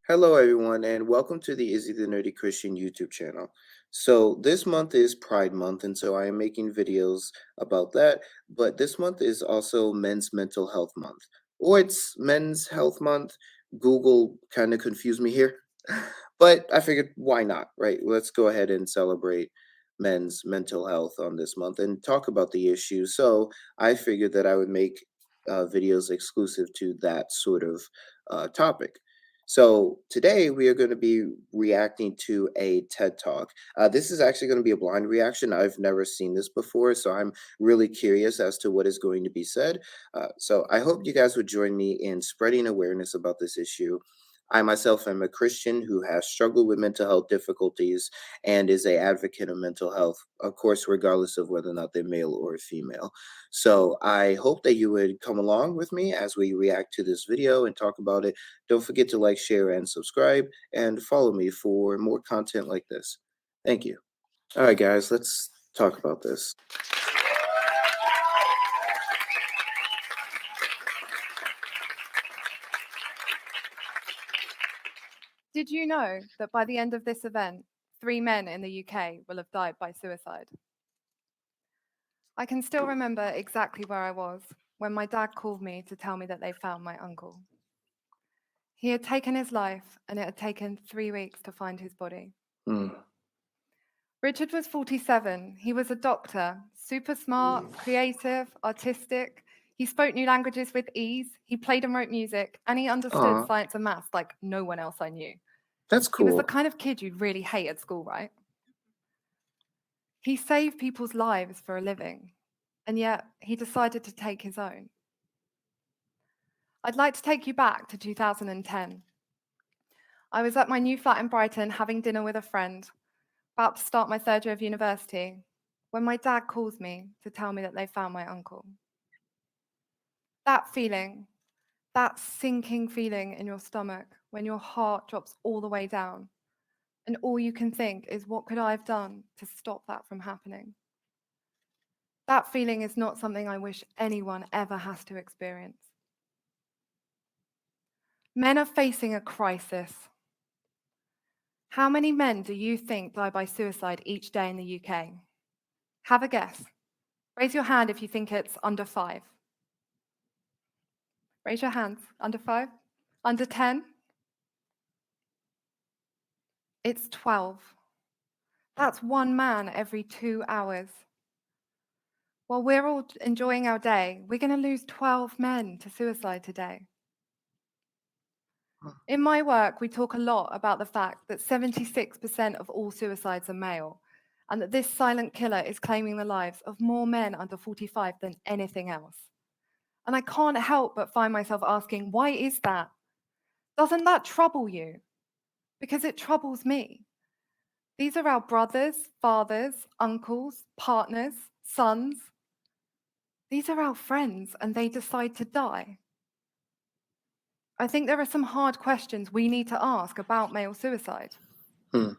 Hello, everyone, and welcome to the Izzy the Nerdy Christian YouTube channel. So, this month is Pride Month, and so I am making videos about that. But this month is also Men's Mental Health Month, or it's Men's Health Month. Google kind of confused me here, but I figured why not, right? Let's go ahead and celebrate men's mental health on this month and talk about the issue. So, I figured that I would make videos exclusive to that sort of topic. So today we are going to be reacting to a TED Talk. This is actually going to be a blind reaction. I've never seen this before, so I'm really curious as to what is going to be said. So I hope you guys would join me in spreading awareness about this issue. I myself am a Christian who has struggled with mental health difficulties and is a advocate of mental health, of course, regardless of whether or not they're male or female. So I hope that you would come along with me as we react to this video and talk about it. Don't forget to like, share, and subscribe, and follow me for more content like this. Thank you. All right, guys, let's talk about this. Did you know that by the end of this event, 3 men in the UK will have died by suicide? I can still remember exactly where I was when my dad called me to tell me that they found my uncle. He had taken his life, and it had taken 3 weeks to find his body. Mm. Richard was 47. He was a doctor, super smart, creative, artistic. He spoke new languages with ease. He played and wrote music, and he understood Aw, science and maths like no one else I knew. that's He was the cool. kind of kid you'd really hate at school, right? He saved people's lives for a living, and yet he decided to take his own. I'd like to take you back to 2010. I was at my new flat in Brighton having dinner with a friend, about to start my 3rd year of university, when my dad calls me to tell me that they found my uncle. That feeling, that sinking feeling in your stomach when your heart drops all the way down, and all you can think is, what could I have done to stop that from happening? That feeling is not something I wish anyone ever has to experience. Men are facing a crisis. How many men do you think die by suicide each day in the UK? Have a guess. Raise your hand if you think it's under 5. Raise your hands. Under 5? Under 10? It's 12. That's 1 man every 2 hours. While we're all enjoying our day, we're going to lose 12 men to suicide today. In my work, we talk a lot about the fact that 76% of all suicides are male, and that this silent killer is claiming the lives of more men under 45 than anything else. And I can't help but find myself asking, why is that? Doesn't that trouble you? Because it troubles me. These are our brothers, fathers, uncles, partners, sons. These are our friends, and they decide to die. I think there are some hard questions we need to ask about male suicide. Hmm.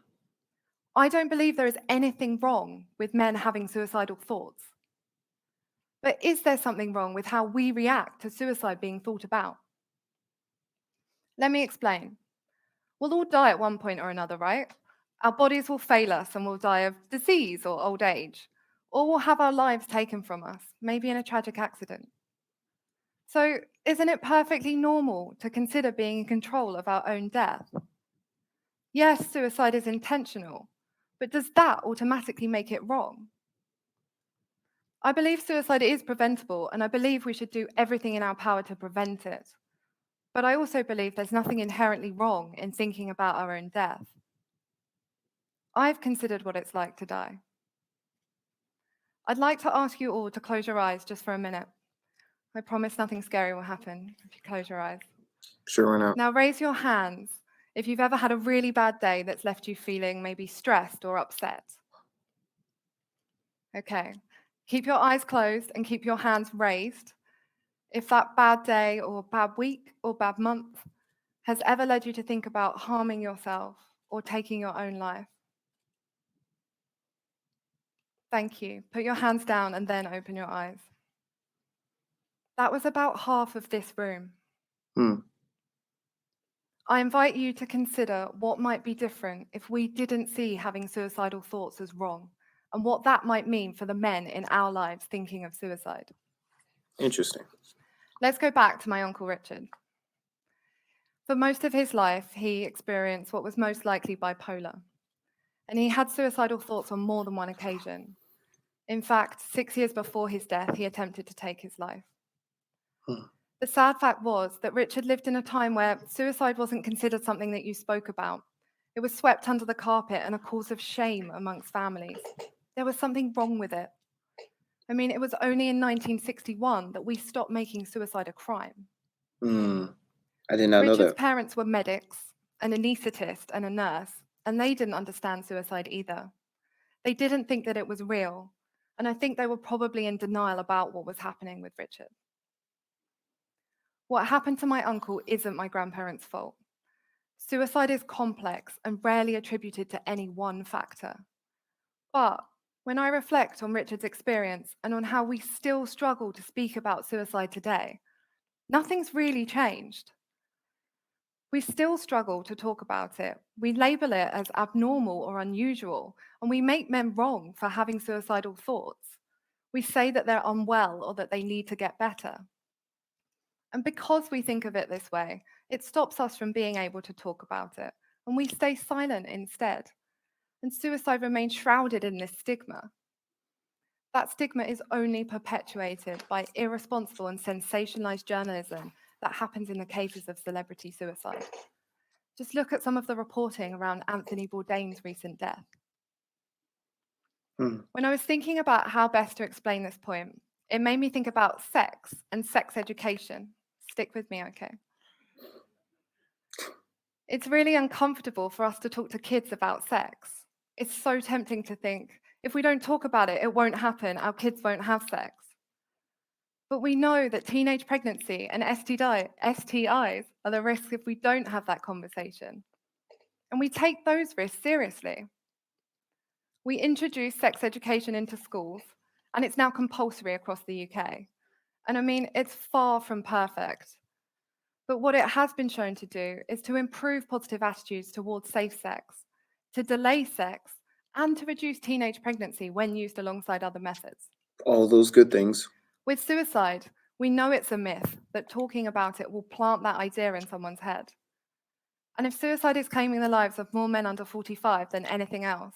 I don't believe there is anything wrong with men having suicidal thoughts. But is there something wrong with how we react to suicide being thought about? Let me explain. We'll all die at one point or another, right? Our bodies will fail us and we'll die of disease or old age, or we'll have our lives taken from us, maybe in a tragic accident. So, isn't it perfectly normal to consider being in control of our own death? Yes, suicide is intentional, but does that automatically make it wrong? I believe suicide is preventable, and I believe we should do everything in our power to prevent it. But I also believe there's nothing inherently wrong in thinking about our own death. I've considered what it's like to die. I'd like to ask you all to close your eyes just for a minute. I promise nothing scary will happen if you close your eyes. Sure enough. Now raise your hands if you've ever had a really bad day that's left you feeling maybe stressed or upset. Okay, keep your eyes closed and keep your hands raised if that bad day or bad week or bad month has ever led you to think about harming yourself or taking your own life. Thank you. Put your hands down and then open your eyes. That was about half of this room. Hmm. I invite you to consider what might be different if we didn't see having suicidal thoughts as wrong, and what that might mean for the men in our lives thinking of suicide. Interesting. Let's go back to my Uncle Richard. For most of his life, he experienced what was most likely bipolar, and he had suicidal thoughts on more than one occasion. In fact, 6 years before his death, he attempted to take his life. Hmm. The sad fact was that Richard lived in a time where suicide wasn't considered something that you spoke about. It was swept under the carpet and a cause of shame amongst families. There was something wrong with it. I mean, it was only in 1961 that we stopped making suicide a crime. Hmm. I did not know Richard's that. parents were medics, an anaesthetist, and a nurse, and they didn't understand suicide either. They didn't think that it was real, and I think they were probably in denial about what was happening with Richard. What happened to my uncle isn't my grandparents' fault. Suicide is complex and rarely attributed to any one factor. But when I reflect on Richard's experience and on how we still struggle to speak about suicide today, nothing's really changed. We still struggle to talk about it. We label it as abnormal or unusual, and we make men wrong for having suicidal thoughts. We say that they're unwell or that they need to get better. And because we think of it this way, it stops us from being able to talk about it, and we stay silent instead. And suicide remains shrouded in this stigma. That stigma is only perpetuated by irresponsible and sensationalized journalism that happens in the cases of celebrity suicide. Just look at some of the reporting around Anthony Bourdain's recent death. Hmm. When I was thinking about how best to explain this point, it made me think about sex and sex education. Stick with me, okay? It's really uncomfortable for us to talk to kids about sex. It's so tempting to think, if we don't talk about it, it won't happen, our kids won't have sex. But we know that teenage pregnancy and STIs are the risks if we don't have that conversation. And we take those risks seriously. We introduced sex education into schools, and it's now compulsory across the UK. And I mean, it's far from perfect. But what it has been shown to do is to improve positive attitudes towards safe sex, to delay sex, and to reduce teenage pregnancy when used alongside other methods. All those good things. With suicide, we know it's a myth that talking about it will plant that idea in someone's head. And if suicide is claiming the lives of more men under 45 than anything else,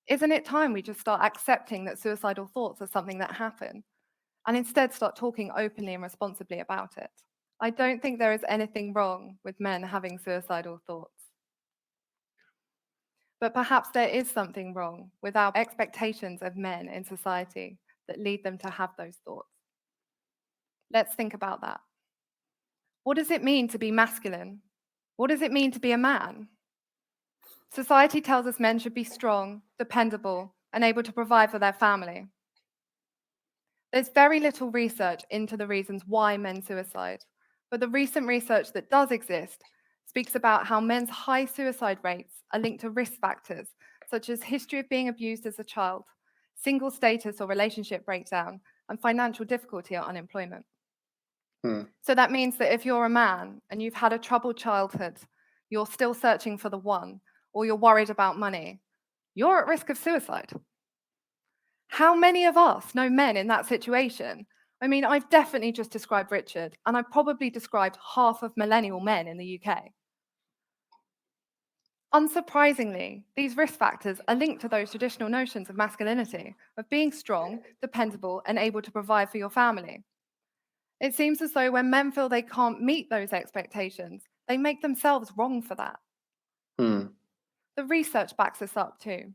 isn't it time we just start accepting that suicidal thoughts are something that happen and instead start talking openly and responsibly about it? I don't think there is anything wrong with men having suicidal thoughts. But perhaps there is something wrong with our expectations of men in society that lead them to have those thoughts. Let's think about that. What does it mean to be masculine? What does it mean to be a man? Society tells us men should be strong, dependable, and able to provide for their family. There's very little research into the reasons why men suicide, but the recent research that does exist speaks about how men's high suicide rates are linked to risk factors such as history of being abused as a child, single status or relationship breakdown, and financial difficulty or unemployment. Hmm. So that means that if you're a man and you've had a troubled childhood, you're still searching for the one, or you're worried about money, you're at risk of suicide. How many of us know men in that situation? I mean, I've definitely just described Richard, and I've probably described half of millennial men in the UK. Unsurprisingly, these risk factors are linked to those traditional notions of masculinity, of being strong, dependable, and able to provide for your family. It seems as though when men feel they can't meet those expectations, they make themselves wrong for that. Hmm. The research backs this up too.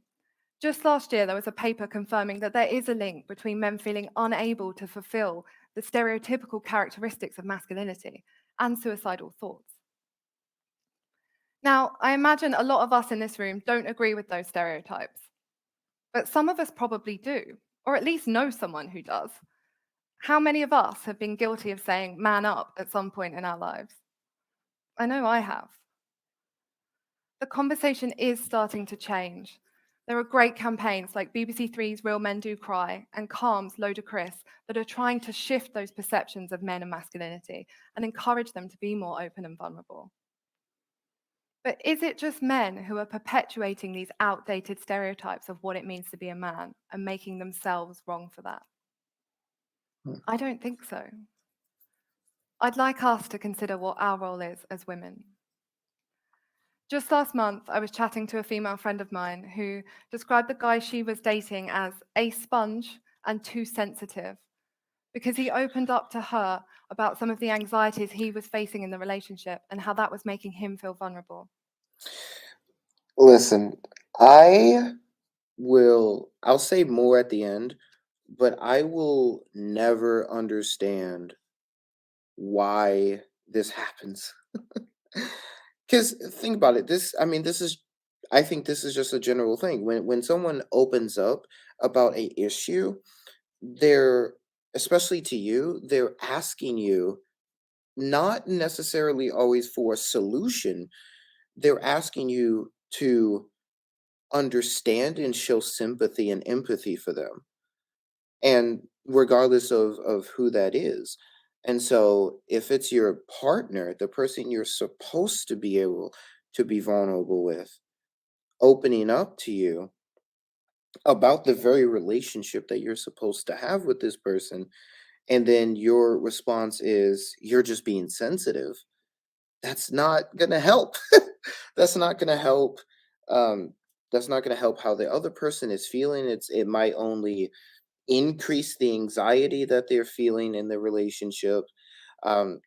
Just last year, there was a paper confirming that there is a link between men feeling unable to fulfill the stereotypical characteristics of masculinity and suicidal thoughts. Now, I imagine a lot of us in this room don't agree with those stereotypes, but some of us probably do, or at least know someone who does. How many of us have been guilty of saying man up at some point in our lives? I know I have. The conversation is starting to change, There are great campaigns like BBC Three's Real Men Do Cry and Calm's Ludicrous that are trying to shift those perceptions of men and masculinity and encourage them to be more open and vulnerable. But is it just men who are perpetuating these outdated stereotypes of what it means to be a man and making themselves wrong for that? Mm. I don't think so. I'd like us to consider what our role is as women. Just last month, I was chatting to a female friend of mine who described the guy she was dating as a sponge and too sensitive because he opened up to her about some of the anxieties he was facing in the relationship and how that was making him feel vulnerable. Listen, I'll say more at the end, but I will never understand why this happens. Because think about it. I think this is just a general thing. When someone opens up about a issue, they're, especially to you, they're asking you not necessarily always for a solution. They're asking you to understand and show sympathy and empathy for them, and regardless of who that is. And so if it's your partner, the person you're supposed to be able to be vulnerable with, opening up to you about the very relationship that you're supposed to have with this person, and then your response is you're just being sensitive, that's not gonna help. That's not gonna help. Um, that's not gonna help how the other person is feeling. It might only increase the anxiety that they're feeling in the relationship.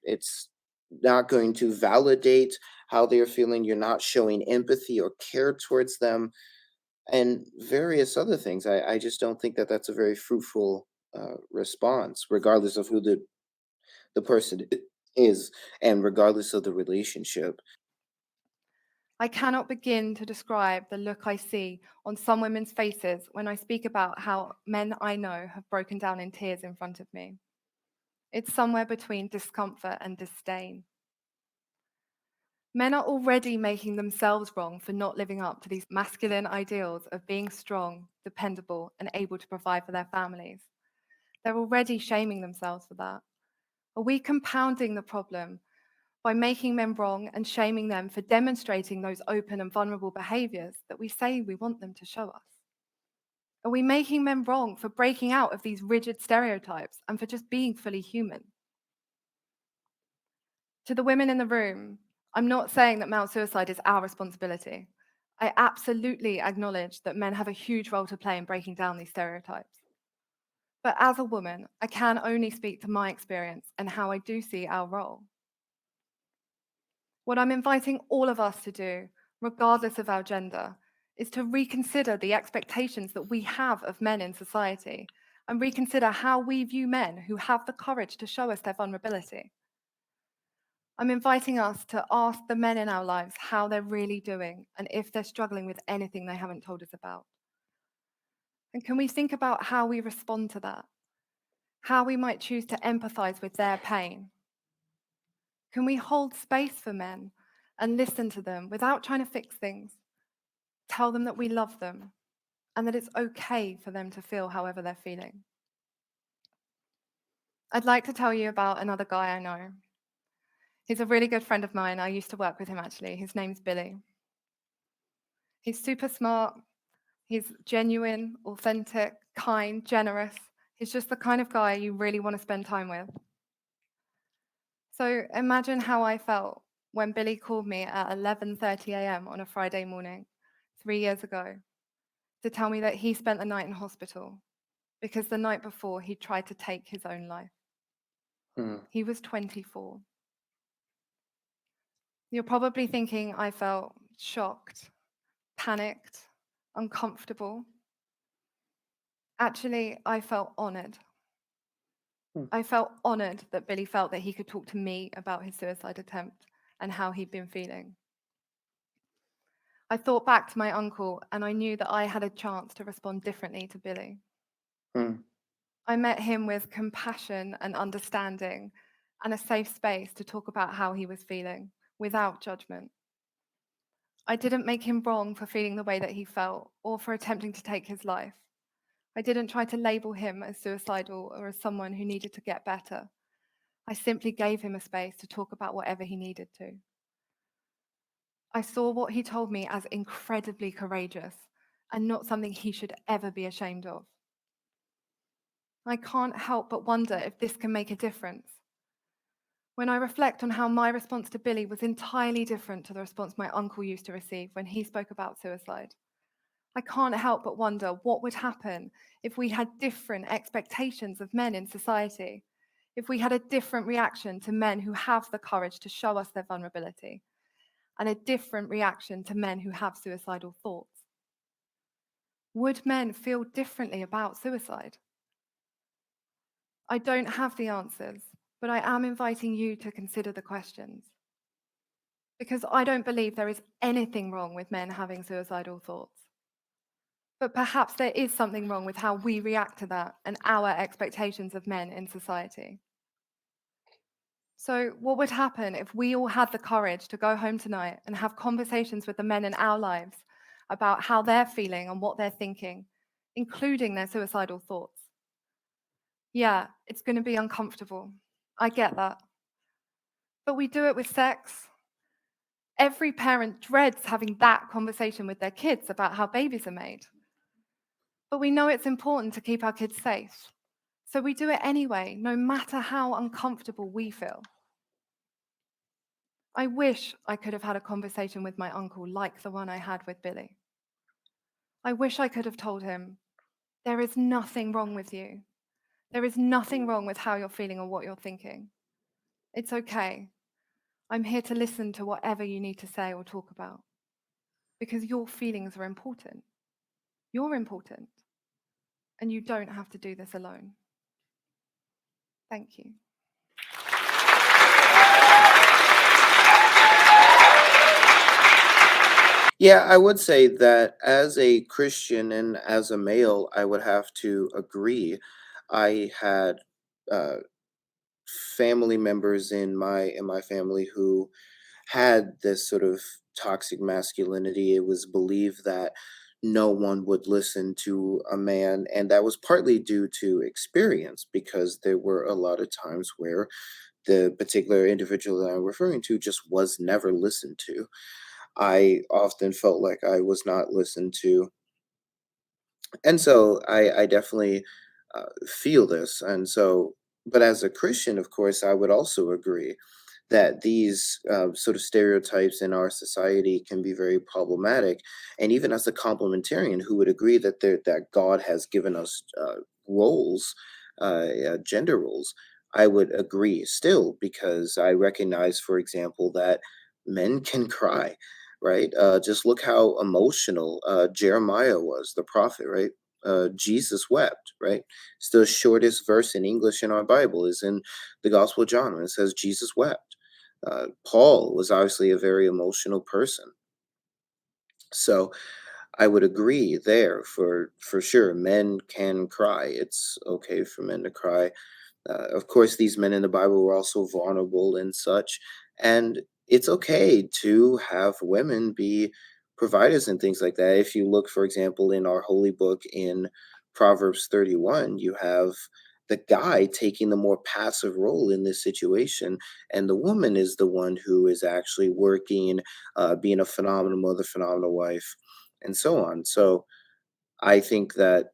It's not going to validate how they're feeling. You're not showing empathy or care towards them, and various other things. I just don't think that that's a very fruitful response, regardless of who the person is, and regardless of the relationship. I cannot begin to describe the look I see on some women's faces when I speak about how men I know have broken down in tears in front of me. It's somewhere between discomfort and disdain. Men are already making themselves wrong for not living up to these masculine ideals of being strong, dependable, and able to provide for their families. They're already shaming themselves for that. Are we compounding the problem by making men wrong and shaming them for demonstrating those open and vulnerable behaviors that we say we want them to show us? Are we making men wrong for breaking out of these rigid stereotypes and for just being fully human? To the women in the room, I'm not saying that male suicide is our responsibility. I absolutely acknowledge that men have a huge role to play in breaking down these stereotypes. But as a woman, I can only speak to my experience and how I do see our role. What I'm inviting all of us to do, regardless of our gender, is to reconsider the expectations that we have of men in society and reconsider how we view men who have the courage to show us their vulnerability. I'm inviting us to ask the men in our lives how they're really doing and if they're struggling with anything they haven't told us about. And can we think about how we respond to that? How we might choose to empathize with their pain? Can we hold space for men and listen to them without trying to fix things? Tell them that we love them and that it's okay for them to feel however they're feeling. I'd like to tell you about another guy I know. He's a really good friend of mine. I used to work with him actually. His name's Billy. He's super smart. He's genuine, authentic, kind, generous. He's just the kind of guy you really want to spend time with. So imagine how I felt when Billy called me at 11:30 a.m. on a Friday morning 3 years ago to tell me that he spent the night in hospital because the night before he tried to take his own life. Hmm. He was 24. You're probably thinking I felt shocked, panicked, uncomfortable. Actually, I felt honored. Hmm. I felt honored that Billy felt that he could talk to me about his suicide attempt and how he'd been feeling. I thought back to my uncle and I knew that I had a chance to respond differently to Billy. Hmm. I met him with compassion and understanding and a safe space to talk about how he was feeling without judgment. I didn't make him wrong for feeling the way that he felt or for attempting to take his life. I didn't try to label him as suicidal or as someone who needed to get better. I simply gave him a space to talk about whatever he needed to. I saw what he told me as incredibly courageous and not something he should ever be ashamed of. I can't help but wonder if this can make a difference. When I reflect on how my response to Billy was entirely different to the response my uncle used to receive when he spoke about suicide, I can't help but wonder what would happen if we had different expectations of men in society, if we had a different reaction to men who have the courage to show us their vulnerability, and a different reaction to men who have suicidal thoughts. Would men feel differently about suicide? I don't have the answers, but I am inviting you to consider the questions. Because I don't believe there is anything wrong with men having suicidal thoughts. But perhaps there is something wrong with how we react to that and our expectations of men in society. So, what would happen if we all had the courage to go home tonight and have conversations with the men in our lives about how they're feeling and what they're thinking, including their suicidal thoughts? Yeah, it's going to be uncomfortable. I get that. But we do it with sex. Every parent dreads having that conversation with their kids about how babies are made. But we know it's important to keep our kids safe. So we do it anyway, no matter how uncomfortable we feel. I wish I could have had a conversation with my uncle like the one I had with Billy. I wish I could have told him, there is nothing wrong with you. There is nothing wrong with how you're feeling or what you're thinking. It's okay. I'm here to listen to whatever you need to say or talk about. Because your feelings are important. You're important. And you don't have to do this alone. Thank you. Yeah, I would say that as a Christian and as a male, I would have to agree. I had uh, family members in my family who had this sort of toxic masculinity. It was believed that no one would listen to a man, and that was partly due to experience because there were a lot of times where the particular individual that I'm referring to just was never listened to. I often felt like I was not listened to, and so I definitely feel this. And so, but as a Christian, of course, I would also agree that these sort of stereotypes in our society can be very problematic. And even as a complementarian who would agree that that God has given us roles, gender roles, I would agree still because I recognize, for example, that men can cry, right? Just look how emotional Jeremiah was, the prophet, right? Jesus wept, right? It's the shortest verse in English in our Bible is in the Gospel of John, and it says Jesus wept. Paul was obviously a very emotional person. So I would agree there for sure. Men can cry. It's okay for men to cry. Of course, these men in the Bible were also vulnerable and such, and it's okay to have women be providers and things like that. If you look, for example, in our holy book in Proverbs 31, you have the guy taking the more passive role in this situation, and the woman is the one who is actually working, being a phenomenal mother, phenomenal wife, and so on. So I think that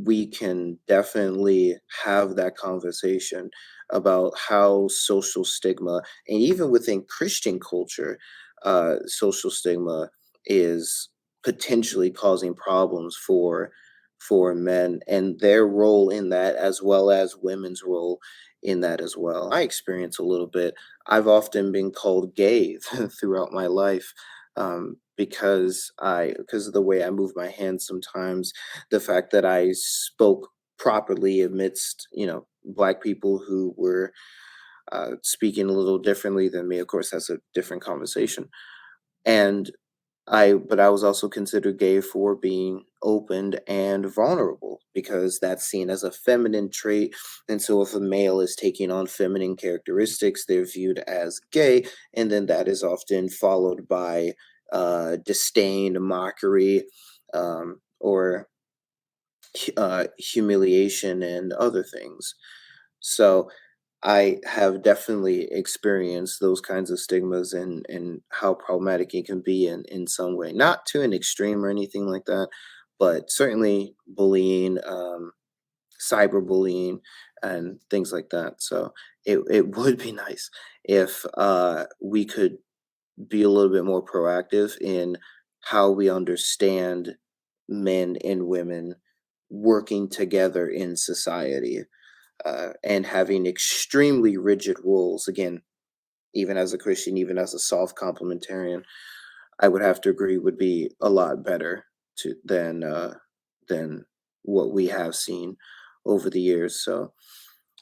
we can definitely have that conversation about how social stigma and even within Christian culture, social stigma is potentially causing problems for men and their role in that as well as women's role in that as well. I experience a little bit. I've often been called gay throughout my life because of the way I move my hands sometimes, the fact that I spoke properly amidst, black people who were speaking a little differently than me. Of course, that's a different conversation. And but I was also considered gay for being open and vulnerable because that's seen as a feminine trait. And so if a male is taking on feminine characteristics, they're viewed as gay. And then that is often followed by disdain, mockery, or humiliation and other things. So I have definitely experienced those kinds of stigmas and how problematic it can be in some way. Not to an extreme or anything like that, but certainly bullying, cyberbullying, and things like that. So it would be nice if we could be a little bit more proactive in how we understand men and women working together in society, and having extremely rigid rules. Again, even as a Christian, even as a soft complementarian, I would have to agree would be a lot better than what we have seen over the years. So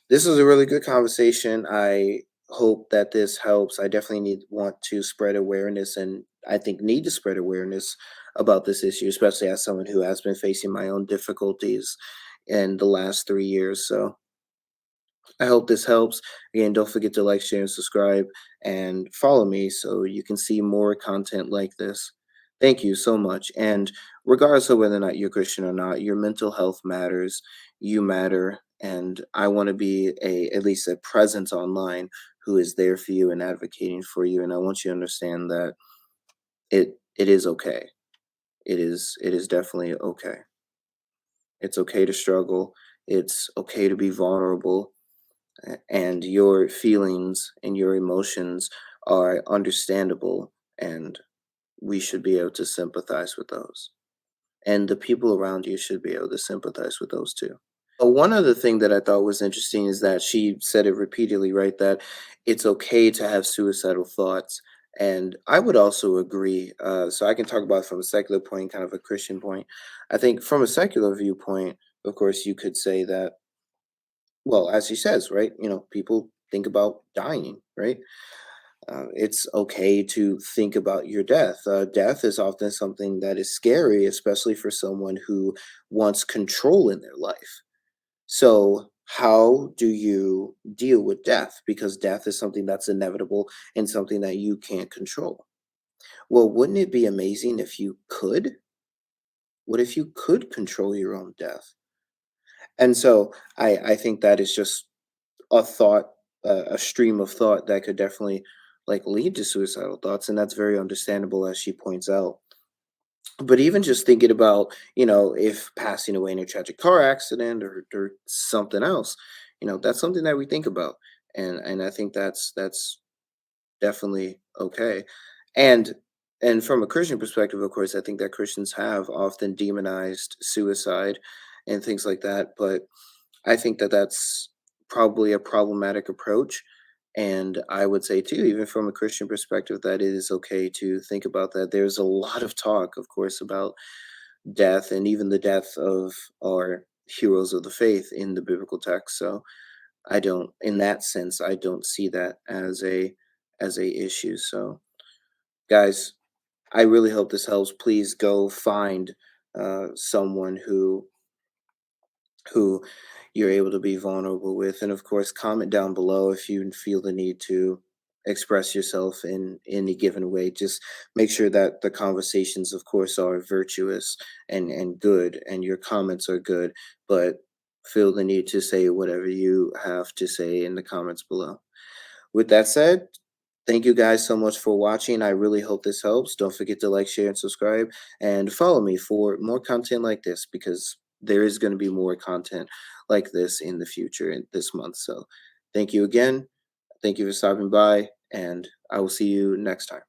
this was a really good conversation. I hope that this helps. I definitely want to spread awareness, and I think need to spread awareness about this issue, especially as someone who has been facing my own difficulties in the last 3 years. So I hope this helps. Again, don't forget to like, share, and subscribe, and follow me so you can see more content like this. Thank you so much. And regardless of whether or not you're Christian or not, your mental health matters. You matter. And I want to be at least a presence online who is there for you and advocating for you. And I want you to understand that it is okay. It is definitely okay. It's okay to struggle. It's okay to be vulnerable, and your feelings and your emotions are understandable, and we should be able to sympathize with those, and the people around you should be able to sympathize with those too. One other thing that I thought was interesting is that she said it repeatedly, right? That it's okay to have suicidal thoughts. And I would also agree. So I can talk about it from a secular point, kind of a Christian point. I think from a secular viewpoint, of course, you could say that, well, as he says, right? People think about dying, right? It's okay to think about your death. Death is often something that is scary, especially for someone who wants control in their life. So, how do you deal with death? Because death is something that's inevitable and something that you can't control. Well, wouldn't it be amazing if you could? What if you could control your own death? And so I think that is just a thought, a stream of thought that could definitely like lead to suicidal thoughts, and that's very understandable, as she points out. But even just thinking about, if passing away in a tragic car accident or something else, that's something that we think about, and I think that's definitely okay. And and from a Christian perspective, of course, I think that Christians have often demonized suicide and things like that, but I think that that's probably a problematic approach. And I would say, too, even from a Christian perspective, that it is okay to think about that. There's a lot of talk, of course, about death and even the death of our heroes of the faith in the biblical text. So I don't, in that sense, I don't see that as a issue. So, guys, I really hope this helps. Please go find someone who you're able to be vulnerable with. And of course, comment down below if you feel the need to express yourself in any given way. Just make sure that the conversations, of course, are virtuous and good, and your comments are good, but feel the need to say whatever you have to say in the comments below. With that said, thank you guys so much for watching. I really hope this helps. Don't forget to like, share, and subscribe, and follow me for more content like this, because there is going to be more content like this in the future in this month. So thank you again. Thank you for stopping by, and I will see you next time.